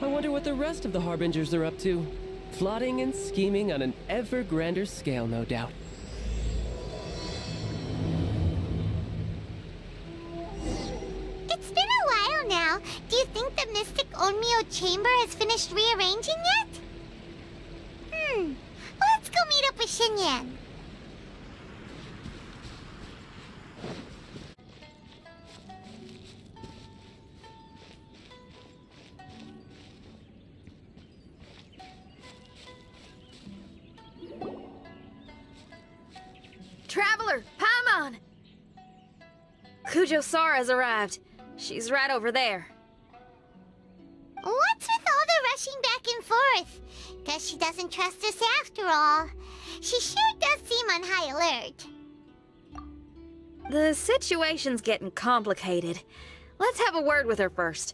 I wonder what the rest of the Harbingers are up to. Plotting and scheming on an ever grander scale, no doubt. It's been a while now. Do you think the Mystic Onmyo Chamber has finished rearranging yet? Let's go meet up with Xinyan. Traveler, Paimon! Kujo Sara's arrived. She's right over there. What's with all the rushing back and forth? Guess she doesn't trust us after all. She sure does seem on high alert. The situation's getting complicated. Let's have a word with her first.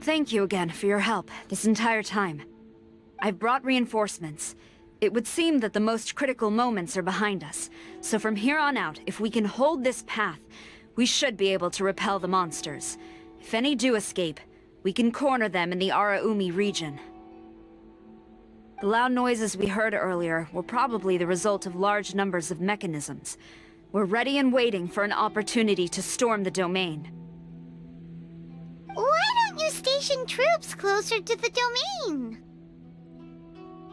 Thank you again for your help this entire time. I've brought reinforcements. It would seem that the most critical moments are behind us, so from here on out, if we can hold this path, we should be able to repel the monsters. If any do escape, we can corner them in the Araumi region. The loud noises we heard earlier were probably the result of large numbers of mechanisms. We're ready and waiting for an opportunity to storm the domain. Why don't you station troops closer to the domain?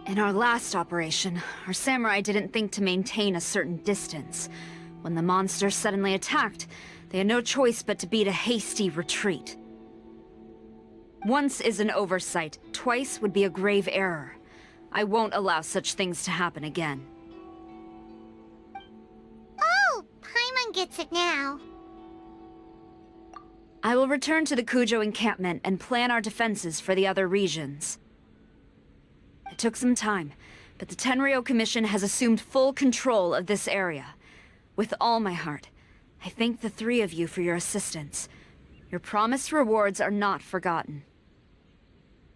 In our last operation, our samurai didn't think to maintain a certain distance. When the monsters suddenly attacked, they had no choice but to beat a hasty retreat. Once is an oversight, twice would be a grave error. I won't allow such things to happen again. Oh, Paimon gets it now. I will return to the Kujo encampment and plan our defenses for the other regions. It took some time, but the Tenryou Commission has assumed full control of this area. With all my heart, I thank the three of you for your assistance. Your promised rewards are not forgotten.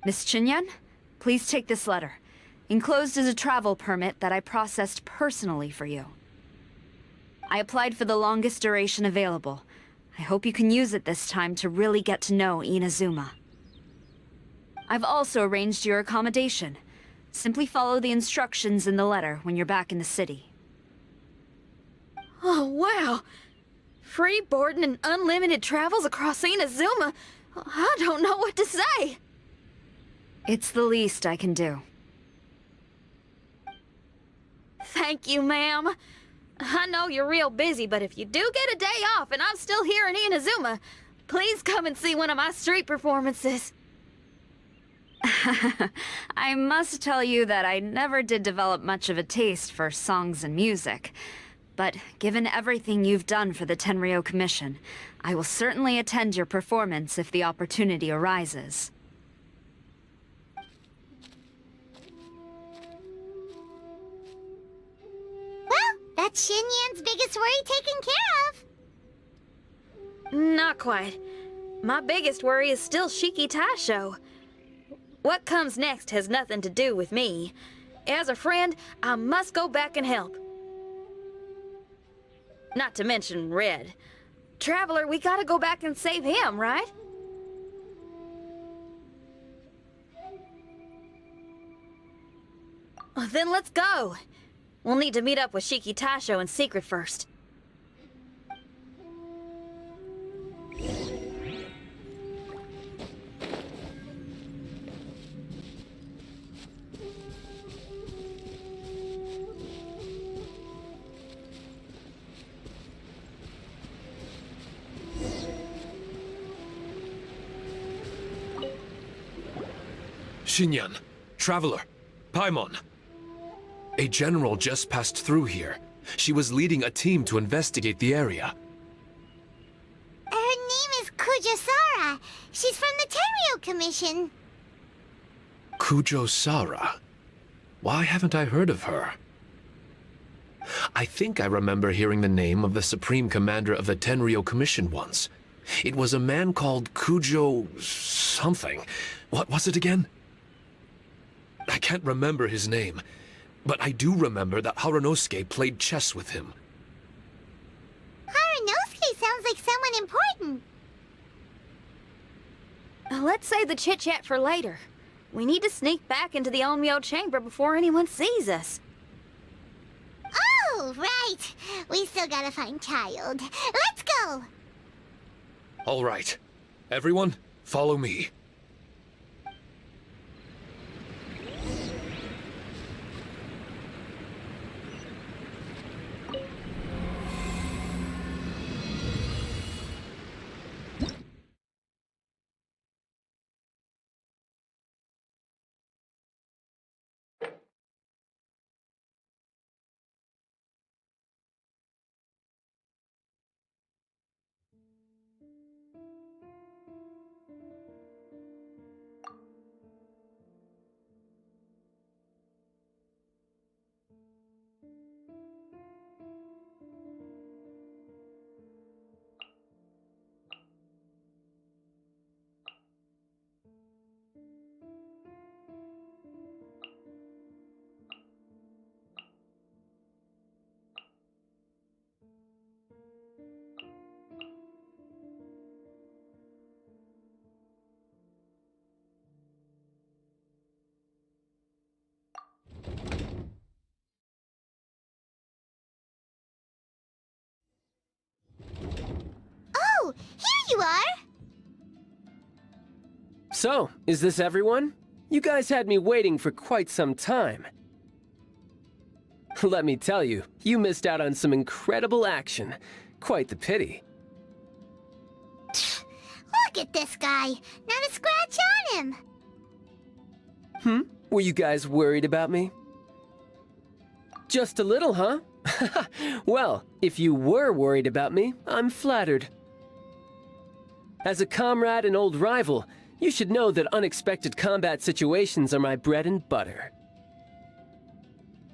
Miss Xinyan, please take this letter. Enclosed is a travel permit that I processed personally for you. I applied for the longest duration available. I hope you can use it this time to really get to know Inazuma. I've also arranged your accommodation. Simply follow the instructions in the letter when you're back in the city. Oh, wow! Free boarding and unlimited travels across Inazuma? I don't know what to say! It's the least I can do. Thank you, ma'am. I know you're real busy, but if you do get a day off and I'm still here in Inazuma, please come and see one of my street performances. I must tell you that I never did develop much of a taste for songs and music. But given everything you've done for the Tenryou Commission, I will certainly attend your performance if the opportunity arises. That's Xinyan's biggest worry taken care of. Not quite. My biggest worry is still Shiki Taisho. What comes next has nothing to do with me. As a friend, I must go back and help. Not to mention Red. Traveler, we gotta go back and save him, right? Well, then let's go. We'll need to meet up with Shiki Taisho in secret first. Shinyan, Traveler, Paimon. A general just passed through here. She was leading a team to investigate the area. Her name is Kujosara. She's from the Tenryo Commission. Kujosara? Why haven't I heard of her? I think I remember hearing the name of the Supreme Commander of the Tenryo Commission once. It was a man called Kujo... something. What was it again? I can't remember his name, but I do remember that Harunosuke played chess with him. Harunosuke sounds like someone important. Let's save the chit-chat for later. We need to sneak back into the Onmyo chamber before anyone sees us. Oh, right. We still gotta find Child. Let's go! All right. Everyone, follow me. Oh, here you are! So, is this everyone? You guys had me waiting for quite some time. Let me tell you, you missed out on some incredible action. Quite the pity. Look at this guy. Not a scratch on him. Were you guys worried about me? Just a little, huh? Well, if you were worried about me, I'm flattered. As a comrade and old rival, you should know that unexpected combat situations are my bread and butter.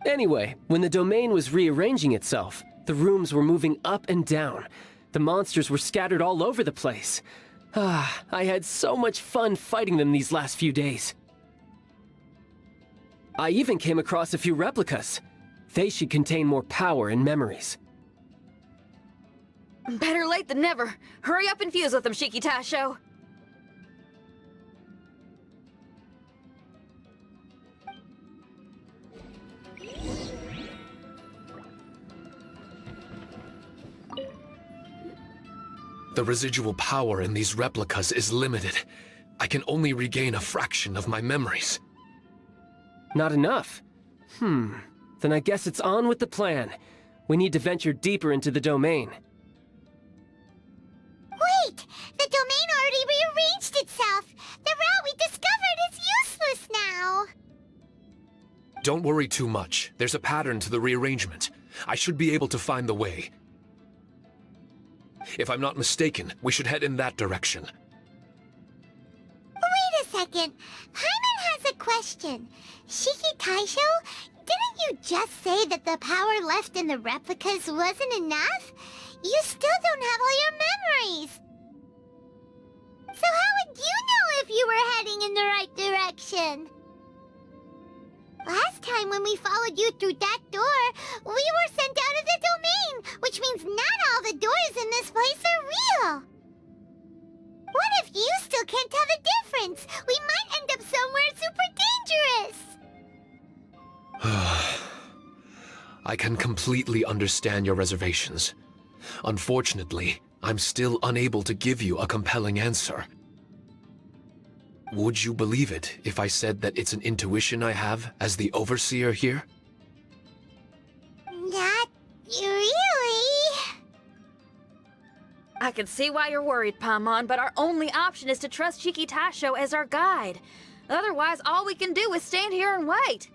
Anyway, when the domain was rearranging itself, the rooms were moving up and down. The monsters were scattered all over the place. I had so much fun fighting them these last few days. I even came across a few replicas. They should contain more power and memories. Better late than never. Hurry up and fuse with them, Shiki Tasho. The residual power in these replicas is limited. I can only regain a fraction of my memories. Not enough? Then I guess it's on with the plan. We need to venture deeper into the domain. Wait! The domain already rearranged itself! The route we discovered is useless now! Don't worry too much. There's a pattern to the rearrangement. I should be able to find the way. If I'm not mistaken, we should head in that direction. Wait a second. Paimon has a question. Shiki Taisho, didn't you just say that the power left in the replicas wasn't enough? You still don't have all your memories. So how would you know if you were heading in the right direction? Last time when we followed you through that door, we were sent out of the domain, which means not all the doors in this place are real. What if you still can't tell the difference? We might end up somewhere super dangerous. I can completely understand your reservations. Unfortunately, I'm still unable to give you a compelling answer. Would you believe it if I said that it's an intuition I have as the overseer here? Not really. I can see why you're worried, Paimon, but our only option is to trust Shiki Tasho as our guide. Otherwise, all we can do is stand here and wait.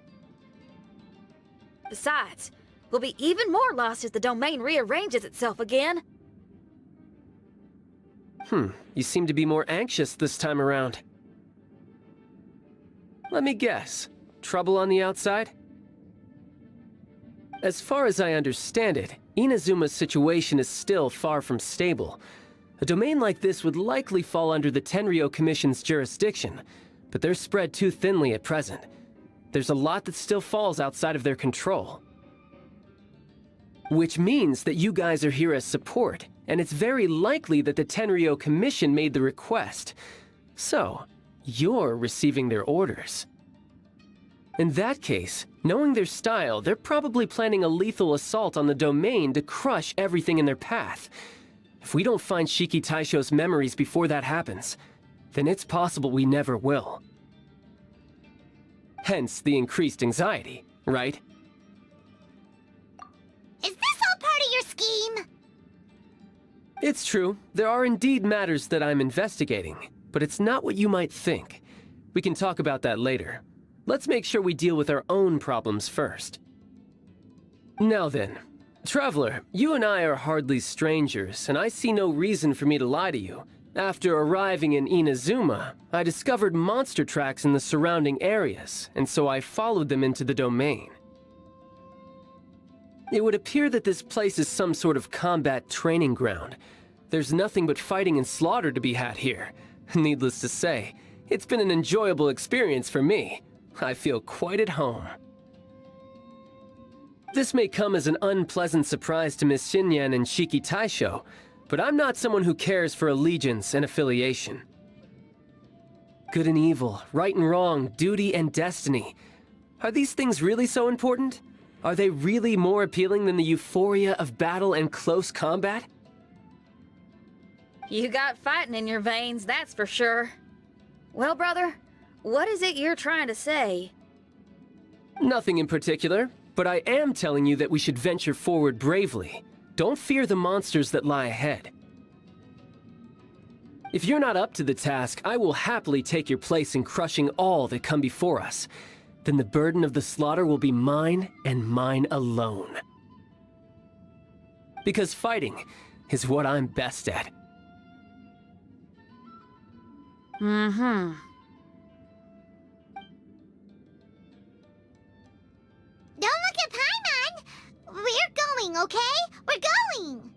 Besides, we'll be even more lost if the domain rearranges itself again. You seem to be more anxious this time around. Let me guess. Trouble on the outside? As far as I understand it, Inazuma's situation is still far from stable. A domain like this would likely fall under the Tenryou Commission's jurisdiction, but they're spread too thinly at present. There's a lot that still falls outside of their control. Which means that you guys are here as support, and it's very likely that the Tenryou Commission made the request. So, you're receiving their orders. In that case, knowing their style, they're probably planning a lethal assault on the domain to crush everything in their path. If we don't find Shiki Taisho's memories before that happens, then it's possible we never will. Hence the increased anxiety, right? Is this all part of your scheme? It's true, there are indeed matters that I'm investigating, but it's not what you might think. We can talk about that later. Let's make sure we deal with our own problems first. Now then, Traveler, you and I are hardly strangers, and I see no reason for me to lie to you. After arriving in Inazuma, I discovered monster tracks in the surrounding areas, and so I followed them into the domain. It would appear that this place is some sort of combat training ground. There's nothing but fighting and slaughter to be had here. Needless to say, it's been an enjoyable experience for me. I feel quite at home. This may come as an unpleasant surprise to Miss Xinyan and Shiki Taisho, but I'm not someone who cares for allegiance and affiliation. Good and evil, right and wrong, duty and destiny. Are these things really so important? Are they really more appealing than the euphoria of battle and close combat? You got fighting in your veins, that's for sure. Well, brother, what is it you're trying to say? Nothing in particular, but I am telling you that we should venture forward bravely. Don't fear the monsters that lie ahead. If you're not up to the task, I will happily take your place in crushing all that come before us. Then the burden of the slaughter will be mine and mine alone. Because fighting is what I'm best at. Mm-hmm. Don't look at Paimon! We're going, okay? We're going!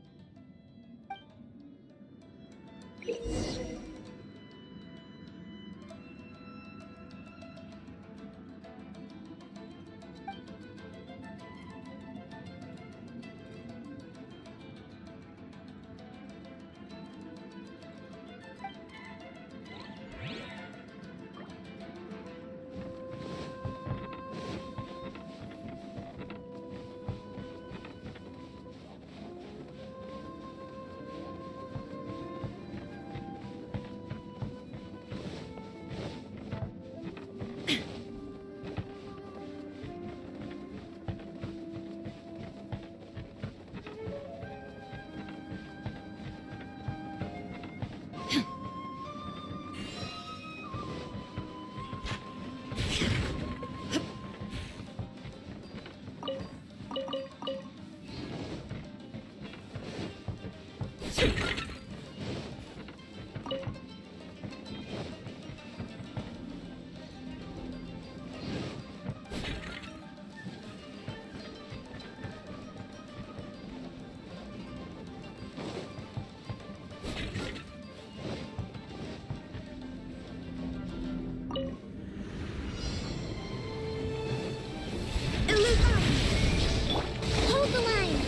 Hold the line!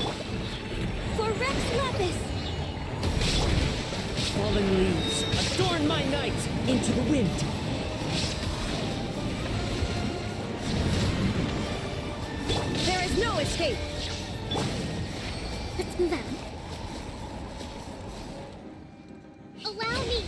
For Rex Lapis! Fallen leaves, adorn my night into the wind. There is no escape! Let's move out. Allow me!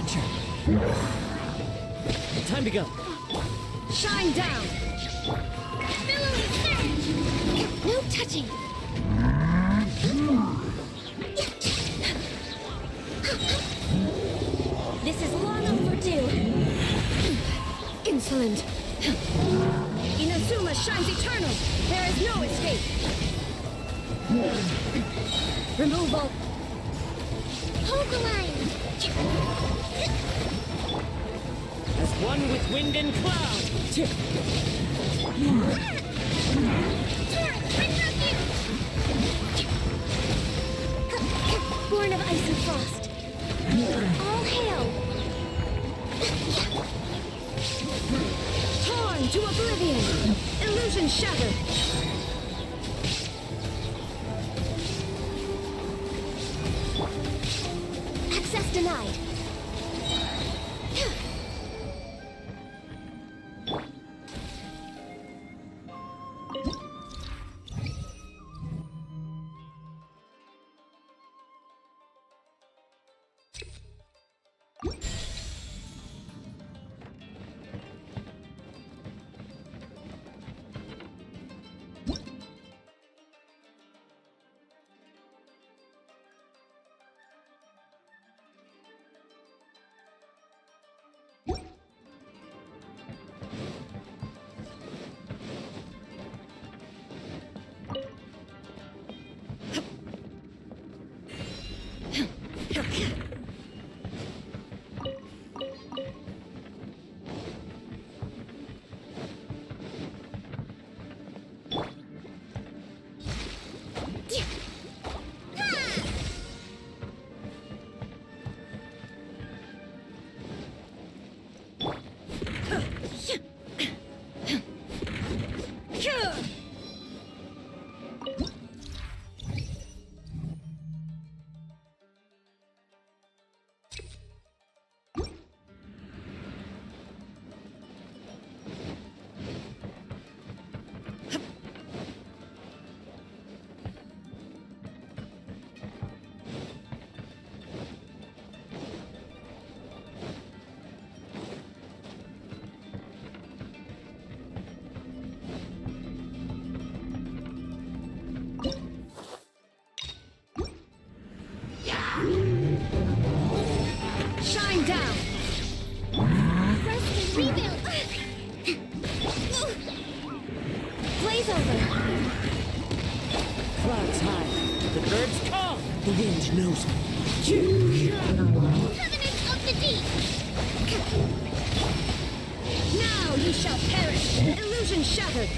future. Time to go. Shine down! Billowy surge! No touching! This is long overdue. Insolent. Inazuma shines eternal. There is no escape. Removal. Hold the line! As one with wind and cloud. Torrent, bring refuge! Born of ice and frost. All hail. Torn to oblivion. Illusion shattered. Access denied. Shine down! Rest and rebuild! Blaze over! Clouds high. The birds call. The wind knows me. Covenant of the deep! Now you shall perish! Illusion shattered!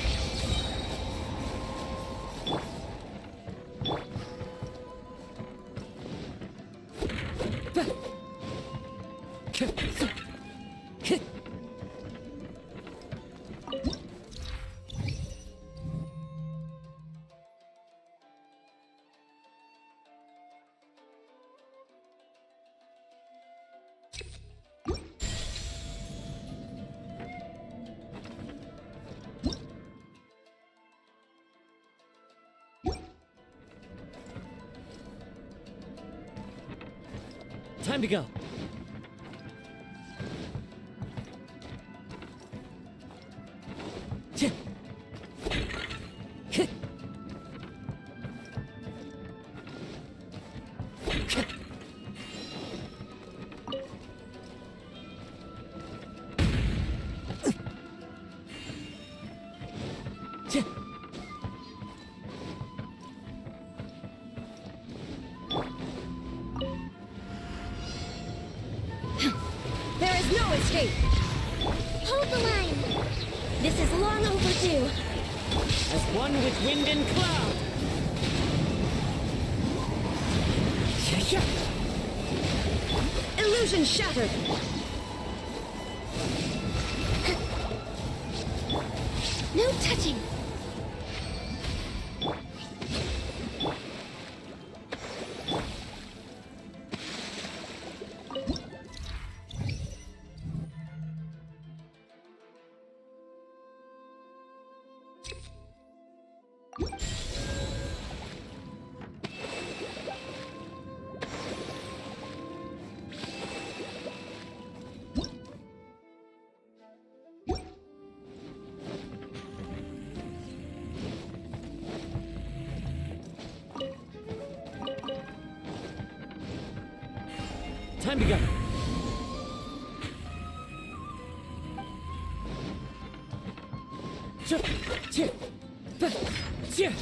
Time to go. There is no escape! Hold the line! This is long overdue! As one with wind and cloud. Illusion shattered! No touching! Time to go. Chip, chip, chip.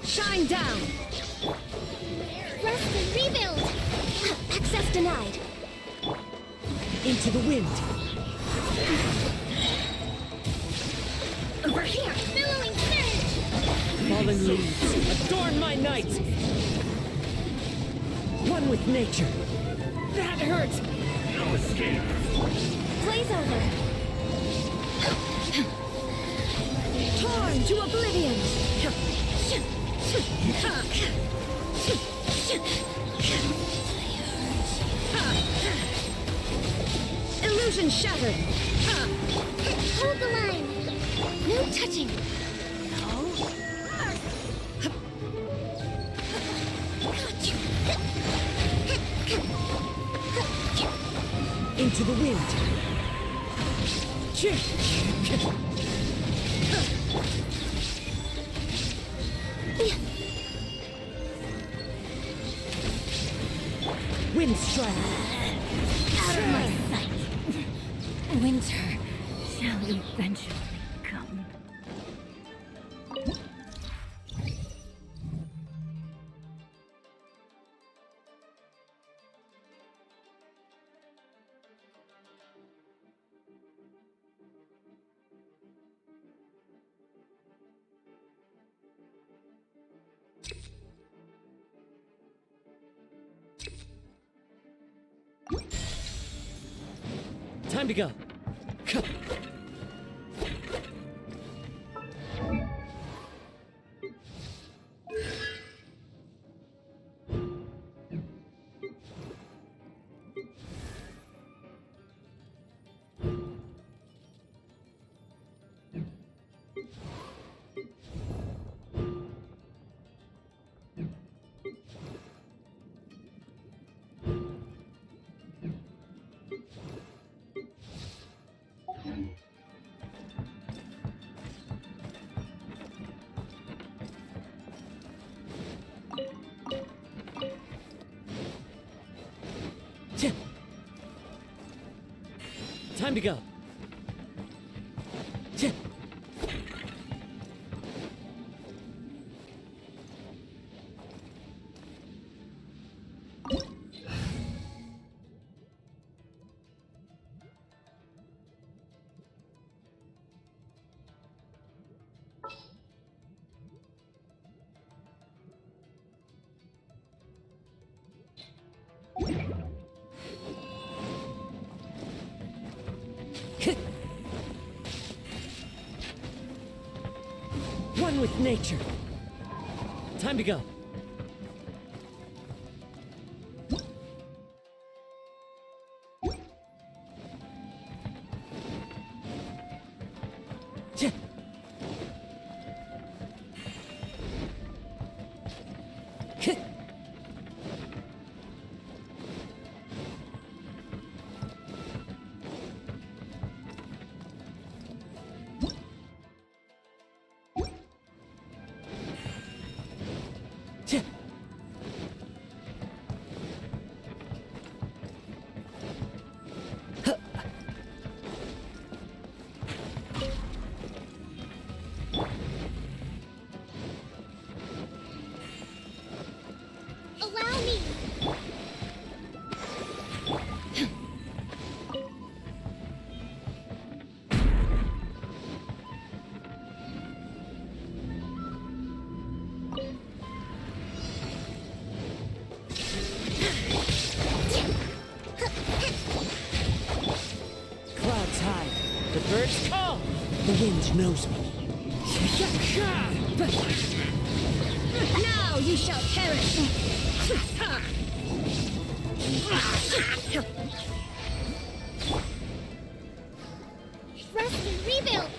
Shine down! Rest and rebuild! Access denied. Into the wind. Over here! Billowing surge! Fallen leaves, adorn my night! One with nature. That hurts! No escape! Blaze over! Torn to oblivion! Illusion shattered! Hold the line! No touching! Into the wind. Wind strike. Out of my sight! Winter shall eventually come. Time to go. Time to go. One with nature. Time to go. Allow me! Clouds high. The birds call. The wind knows me. Now you shall perish! Rest and rebuild!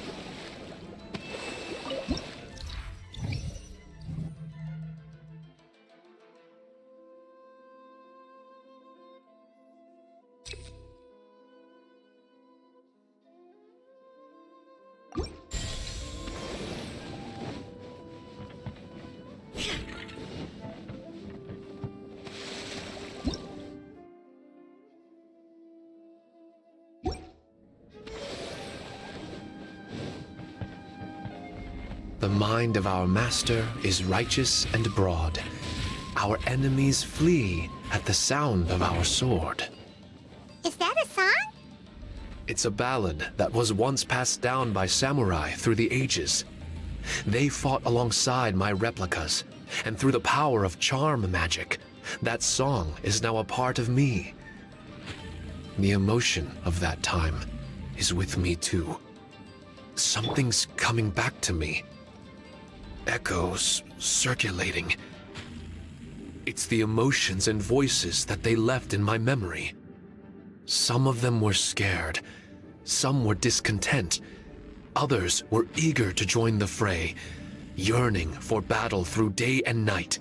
The mind of our master is righteous and broad. Our enemies flee at the sound of our sword. Is that a song? It's a ballad that was once passed down by samurai through the ages. They fought alongside my replicas, and through the power of charm magic, that song is now a part of me. The emotion of that time is with me too. Something's coming back to me. Echoes circulating. It's the emotions and voices that they left in my memory. Some of them were scared, some were discontent, others were eager to join the fray, yearning for battle through day and night.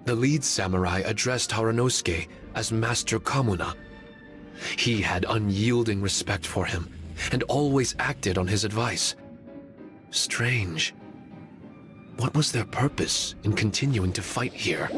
The lead samurai addressed Haranosuke as Master Kamuna. He had unyielding respect for him, and always acted on his advice. Strange. What was their purpose in continuing to fight here?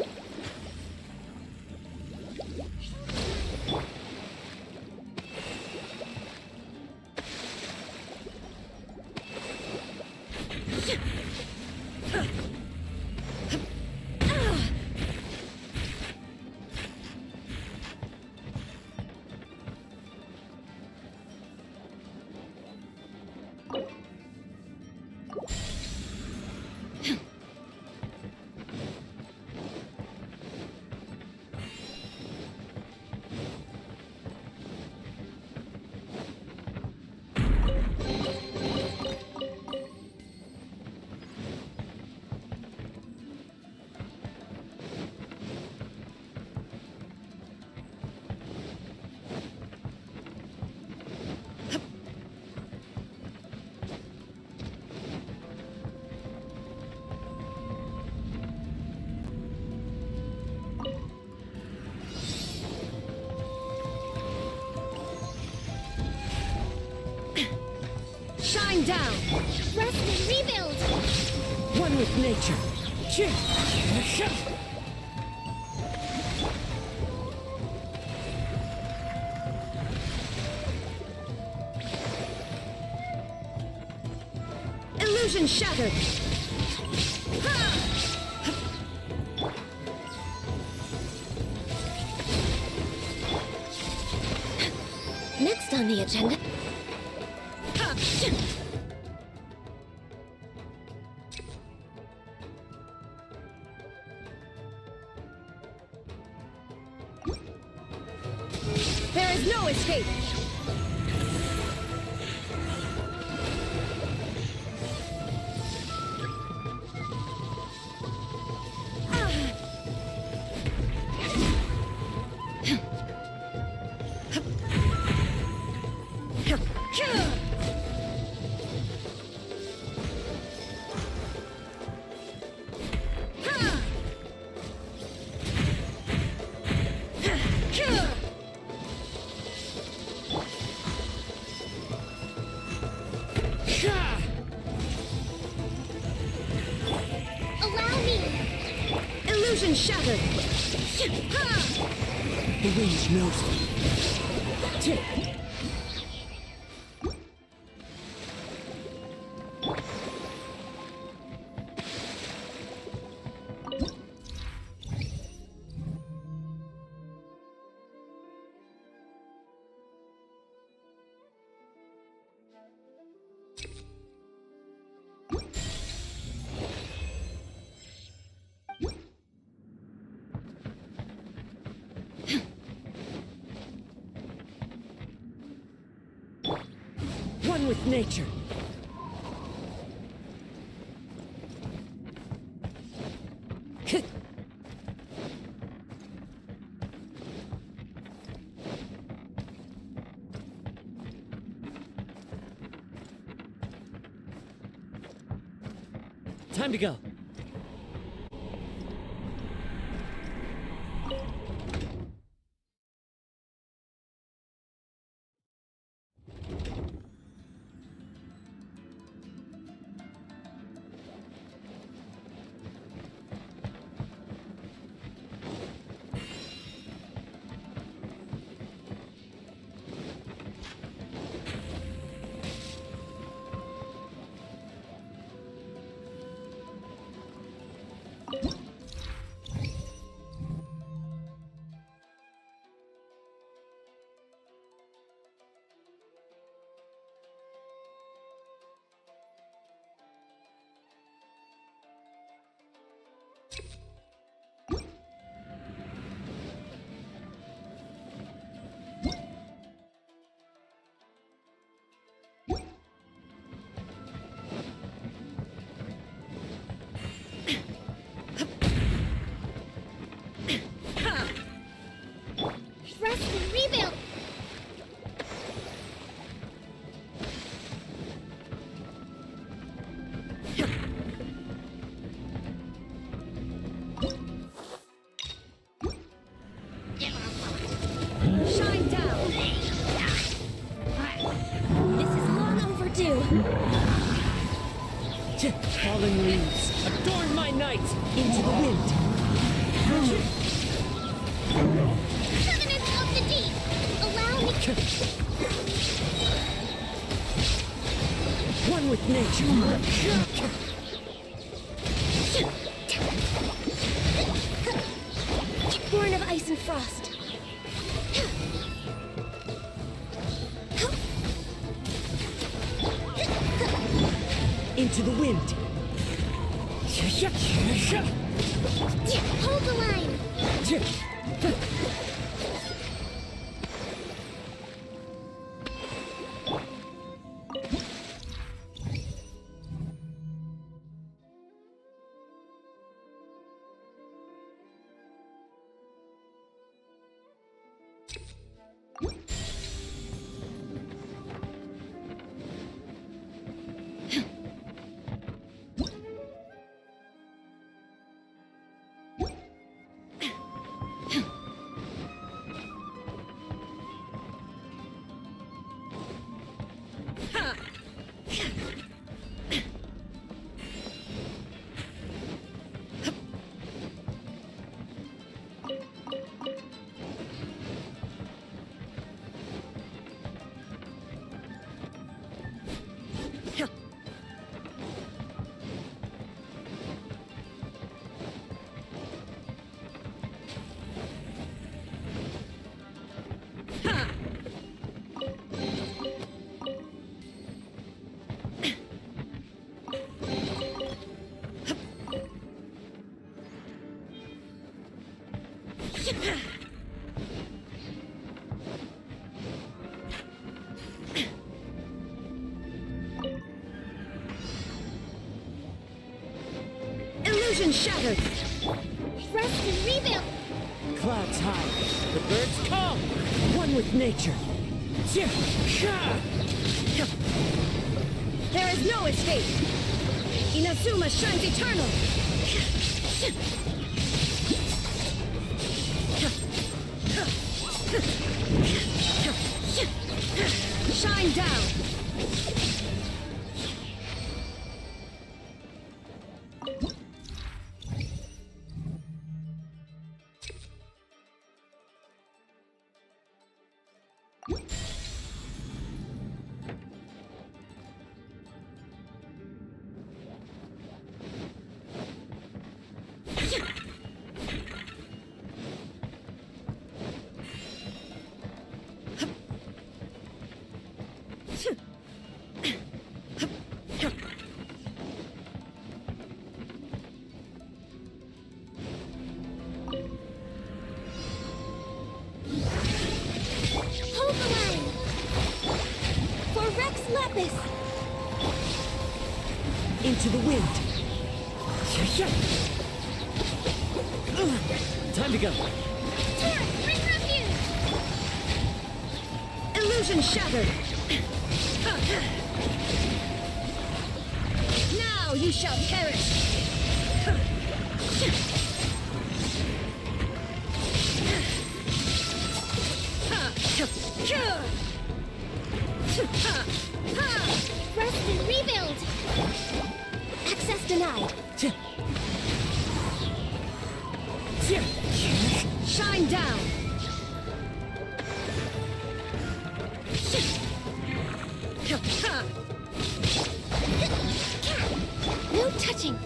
Shine down! Rest and rebuild! One with nature! Illusion shattered! Next on the agenda... There is no escape! Allow me! Illusion shattered! The wind knows me. One with nature. Time to go. Rest and rebuild! Shine down! This is long overdue! Falling leaves, adorn my night into the wind! Covenant of the Deep! Allow me... One with nature! Born of ice and frost! Into the wind! Hold the line! Illusion shattered! Rest and rebuild! Clouds high. The birds come. One with nature. There is no escape! Inazuma shines eternal! Shine down! Hold the line! For Rex Lapis! Into the wind. Time to go. Turret, bring refuge! Illusion shattered! Now you shall perish! Rest and rebuild! Access denied! Shine down! No touching!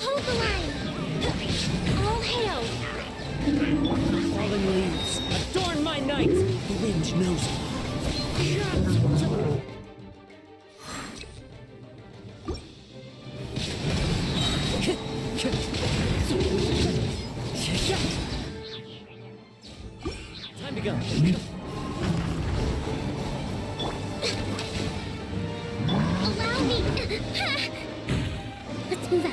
Hold the line! All hail! Fallen leaves. Adorn my night. The wind knows me. Time to go. Allow me! Let's move out.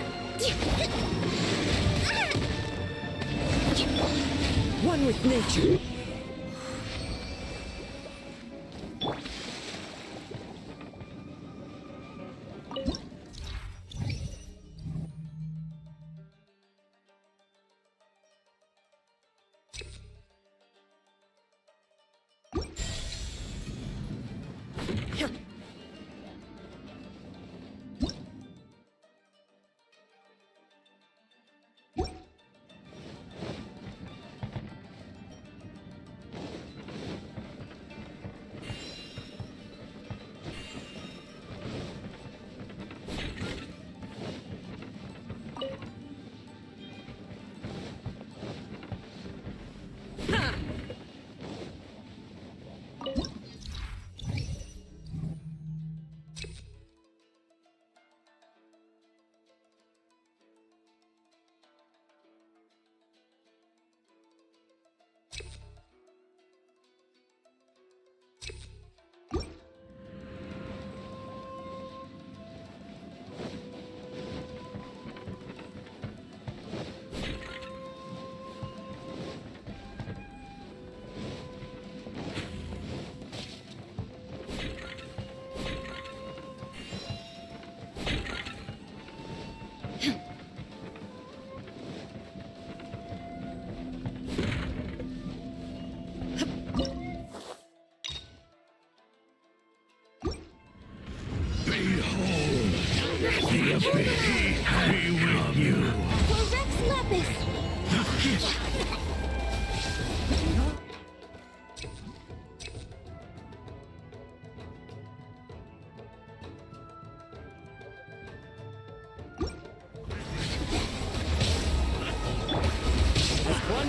One with nature.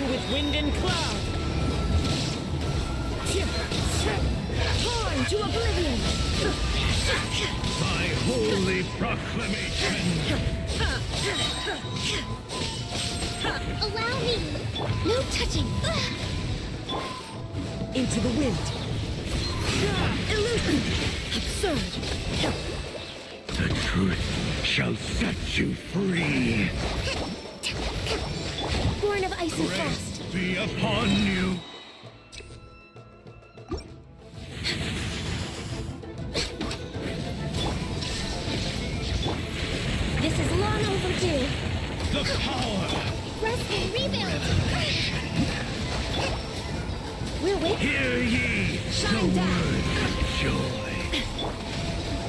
with wind and cloud! Torn to oblivion! By holy proclamation! Allow me! No touching! Into the wind! Illusion! Absurd! The truth shall set you free! Born of ice and frost! Grace be upon you! This is long overdue! The power! Rest and rebuild! We'll wait. Hear ye Shine the down. word of joy!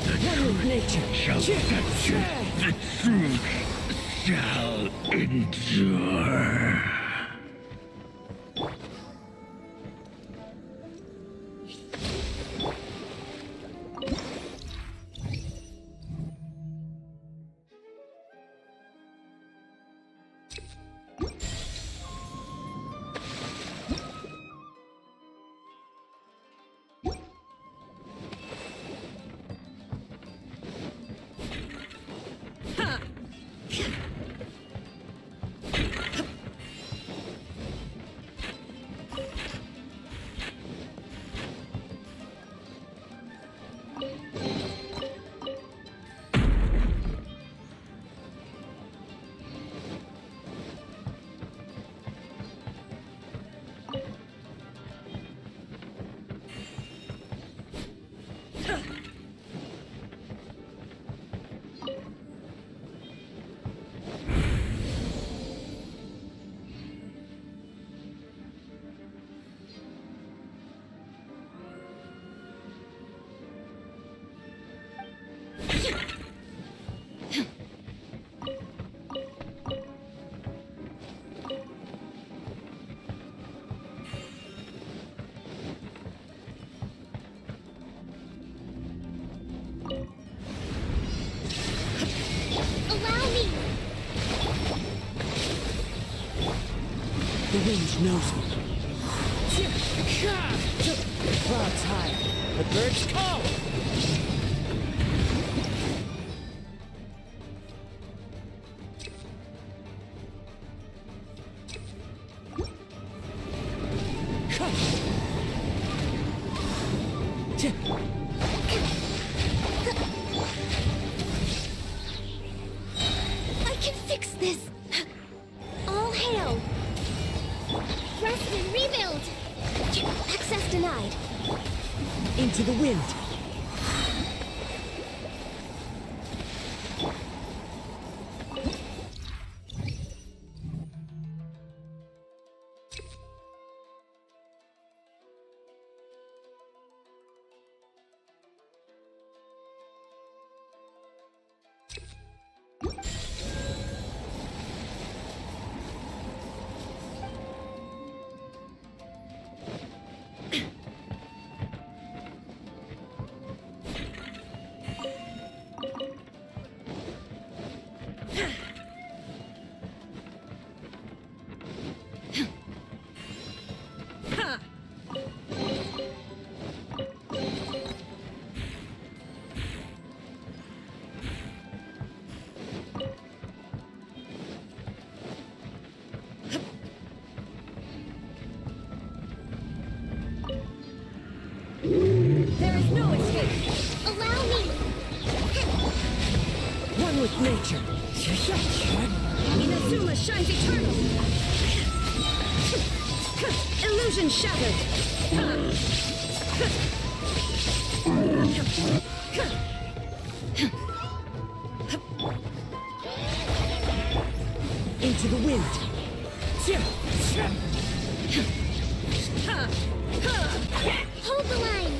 The One with nature! shall set you, the truth shall endure. Allow me! The wind knows me. The clouds high, the birds call! I can fix this! All hail! Rest and rebuild! Access denied! Into the wind! There is no escape! Allow me! One with nature! Inazuma shines eternal! Illusion shattered! Into the wind! Hold the line!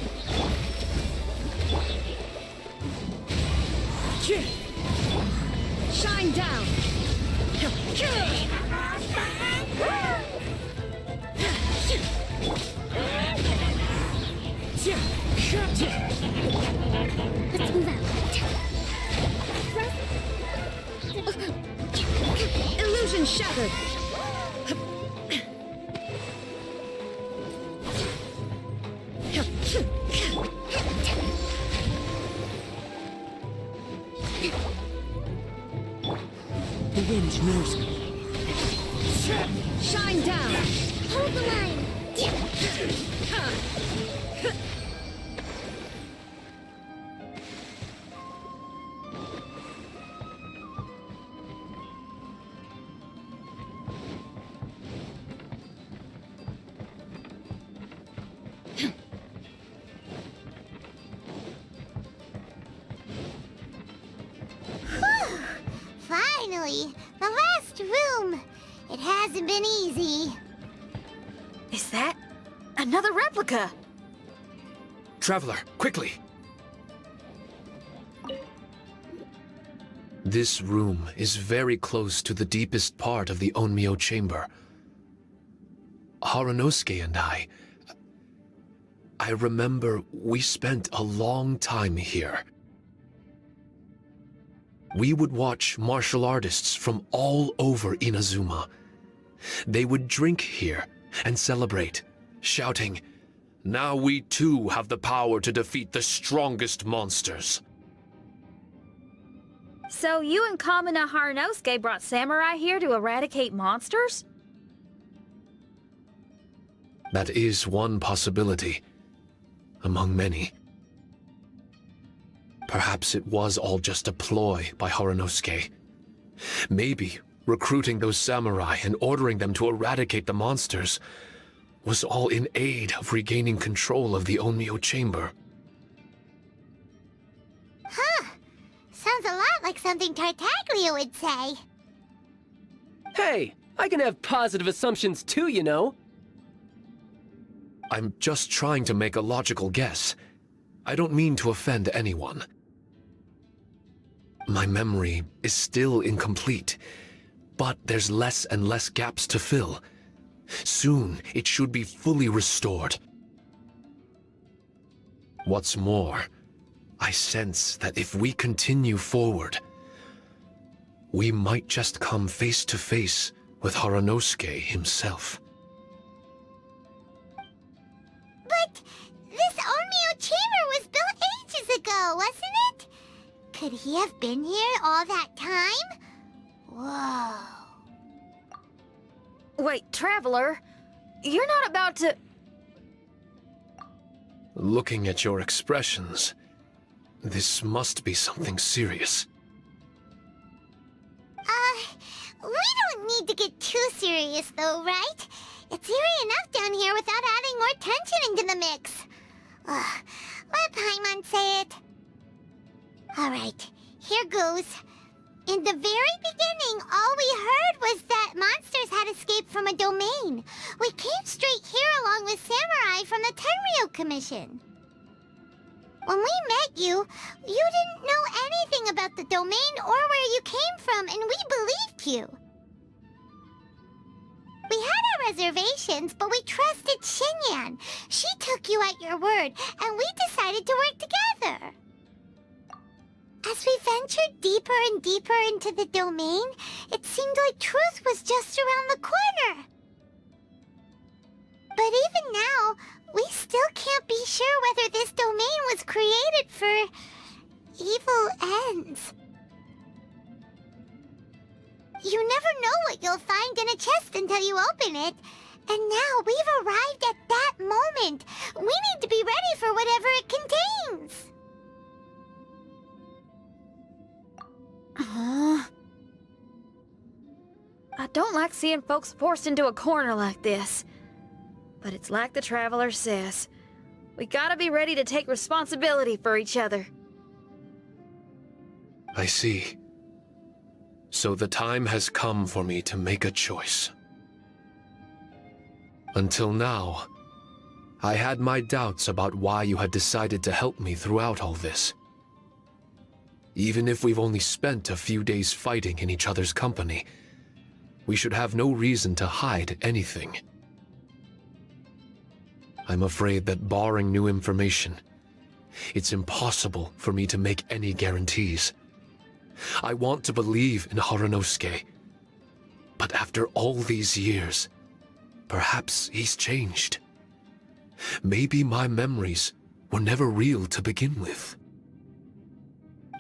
Shine down! Let's move out. Illusion shattered! line down! Hold the line! Finally, the last room. It hasn't been easy. Is that another replica? Traveler, quickly! This room is very close to the deepest part of the Onmyo chamber. Harunosuke and I remember we spent a long time here. We would watch martial artists from all over Inazuma. They would drink here and celebrate, shouting, "Now we too have the power to defeat the strongest monsters." So you and Kamina Harunosuke brought samurai here to eradicate monsters? That is one possibility, among many. Perhaps it was all just a ploy by Harunosuke. Maybe recruiting those samurai and ordering them to eradicate the monsters was all in aid of regaining control of the Onmyo chamber. Huh. Sounds a lot like something Tartaglia would say. Hey, I can have positive assumptions too, you know. I'm just trying to make a logical guess. I don't mean to offend anyone. My memory is still incomplete, but there's less and less gaps to fill. Soon, it should be fully restored. What's more, I sense that if we continue forward, we might just come face to face with Harunosuke himself. But this Onmyo chamber was built ages ago, wasn't it? Could he have been here all that time? Whoa. Wait, Traveler, you're not about to... Looking at your expressions, this must be something serious. We don't need to get too serious though, right? It's eerie enough down here without adding more tension into the mix. Let Paimon say it. Alright, here goes. In the very beginning, all we heard was that monsters had escaped from a domain. We came straight here along with samurai from the Tenryou Commission. When we met you, you didn't know anything about the domain or where you came from, and we believed you. We had our reservations, but we trusted Xinyan. She took you at your word, and we decided to work together. As we ventured deeper and deeper into the domain, it seemed like truth was just around the corner. But even now, we still can't be sure whether this domain was created for evil ends. You never know what you'll find in a chest until you open it. And now we've arrived at that moment. We need to be ready for whatever it contains. I don't like seeing folks forced into a corner like this. But it's like the Traveler says. We gotta be ready to take responsibility for each other. I see. So the time has come for me to make a choice. Until now, I had my doubts about why you had decided to help me throughout all this. Even if we've only spent a few days fighting in each other's company, we should have no reason to hide anything. I'm afraid that barring new information, it's impossible for me to make any guarantees. I want to believe in Harunosuke, but after all these years, perhaps he's changed. Maybe my memories were never real to begin with.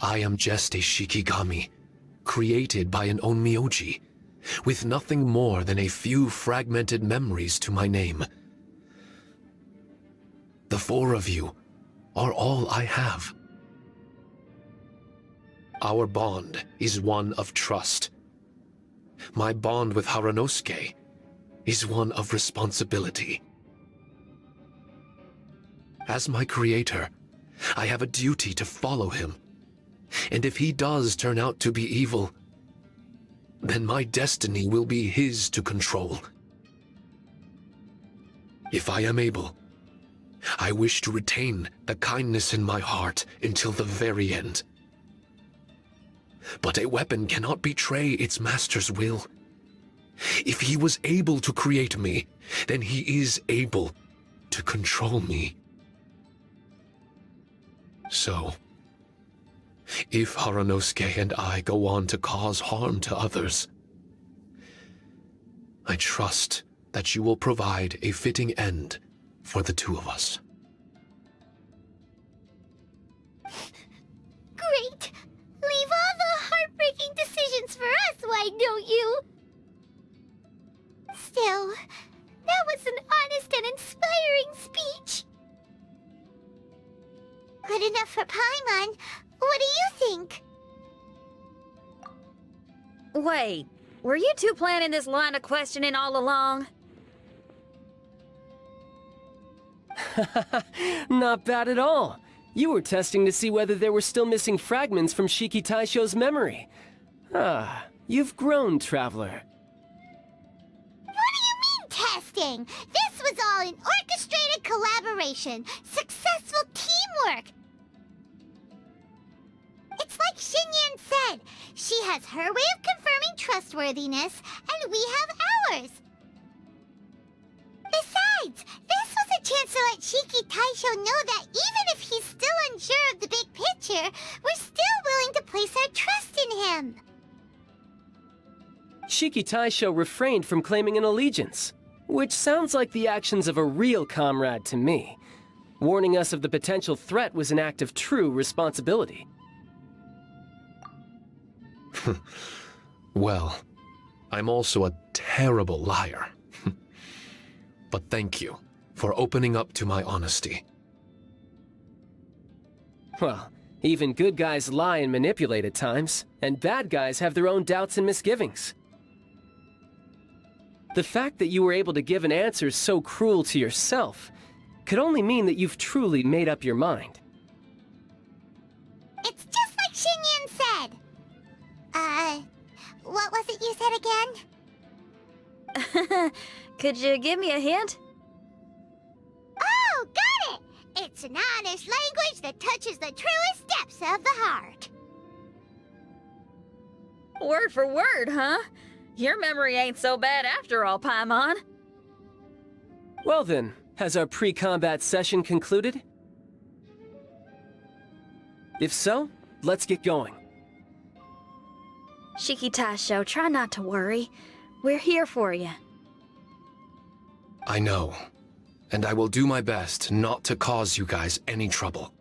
I am just a Shikigami, created by an Onmyoji, with nothing more than a few fragmented memories to my name. The four of you are all I have. Our bond is one of trust. My bond with Haranosuke is one of responsibility. As my creator, I have a duty to follow him. And if he does turn out to be evil, then my destiny will be his to control. If I am able, I wish to retain the kindness in my heart until the very end. But a weapon cannot betray its master's will. If he was able to create me, then he is able to control me. So, if Haranosuke and I go on to cause harm to others, I trust that you will provide a fitting end for the two of us. Great! Leave all the heartbreaking decisions for us, why don't you? Still, that was an honest and inspiring speech. Good enough for Paimon. What do you think? Wait, were you two planning this line of questioning all along? Not bad at all. You were testing to see whether there were still missing fragments from Shiki Taisho's memory. Ah, you've grown, Traveler. What do you mean, testing? This was all an orchestrated collaboration. Successful teamwork. It's like Xinyan said. She has her way of confirming trustworthiness, and we have ours. Besides, this was a chance to let Shiki Taisho know that even if he's still unsure of the big picture, we're still willing to place our trust in him. Shiki Taisho refrained from claiming an allegiance, which sounds like the actions of a real comrade to me. Warning us of the potential threat was an act of true responsibility. Well, I'm also a terrible liar. But thank you for opening up to my honesty. Well, even good guys lie and manipulate at times, and bad guys have their own doubts and misgivings. The fact that you were able to give an answer so cruel to yourself could only mean that you've truly made up your mind. It's just like Xinyan said. What was it you said again? Could you give me a hint? Oh, got it! It's an honest language that touches the truest depths of the heart. Word for word, huh? Your memory ain't so bad after all, Paimon. Well then, has our pre-combat session concluded? If so, let's get going. Shiki Taisho, try not to worry. We're here for you. I know, and I will do my best not to cause you guys any trouble.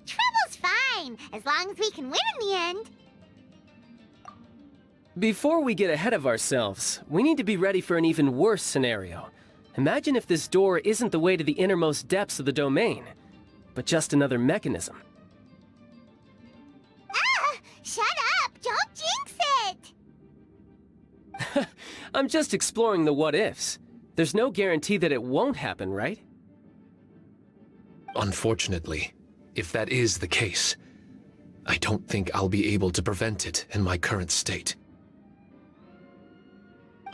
Trouble's fine, as long as we can win in the end. Before we get ahead of ourselves, we need to be ready for an even worse scenario. Imagine if this door isn't the way to the innermost depths of the domain, but just another mechanism. Shut up! Don't jinx it! I'm just exploring the what-ifs. There's no guarantee that it won't happen, right? Unfortunately, if that is the case, I don't think I'll be able to prevent it in my current state.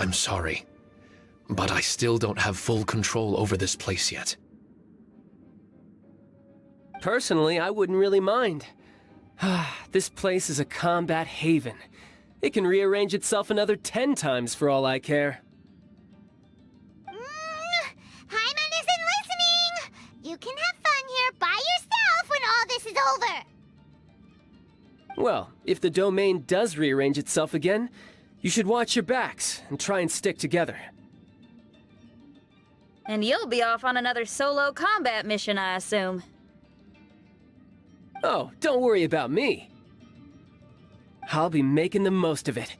I'm sorry, but I still don't have full control over this place yet. Personally, I wouldn't really mind. This place is a combat haven. It can rearrange itself another 10 times for all I care. Hyman isn't listening! You can have fun here by yourself when all this is over! Well, if the domain does rearrange itself again, you should watch your backs and try and stick together. And you'll be off on another solo combat mission, I assume. Oh, don't worry about me. I'll be making the most of it.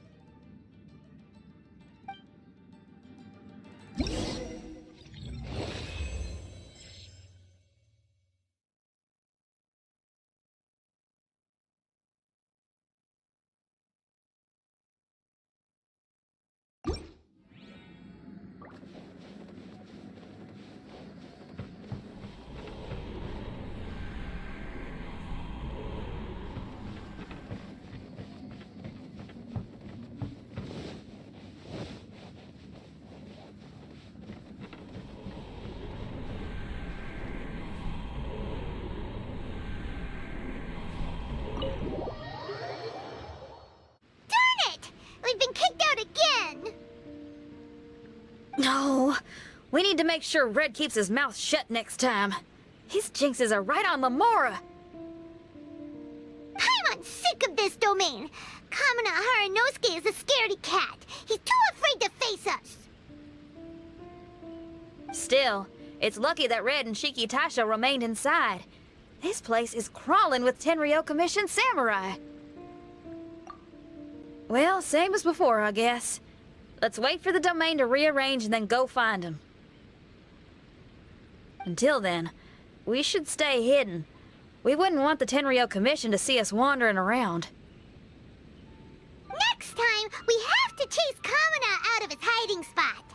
We've been kicked out again! No, we need to make sure Red keeps his mouth shut next time. His jinxes are right on Lamora. Paimon's sick of this domain. Kamina Haranosuke is a scaredy cat. He's too afraid to face us. Still, it's lucky that Red and Shiki Tasha remained inside. This place is crawling with Tenryo Commission samurai. Well, same as before, I guess. Let's wait for the domain to rearrange and then go find him. Until then, we should stay hidden. We wouldn't want the Tenryo Commission to see us wandering around. Next time, we have to chase Kamina out of his hiding spot.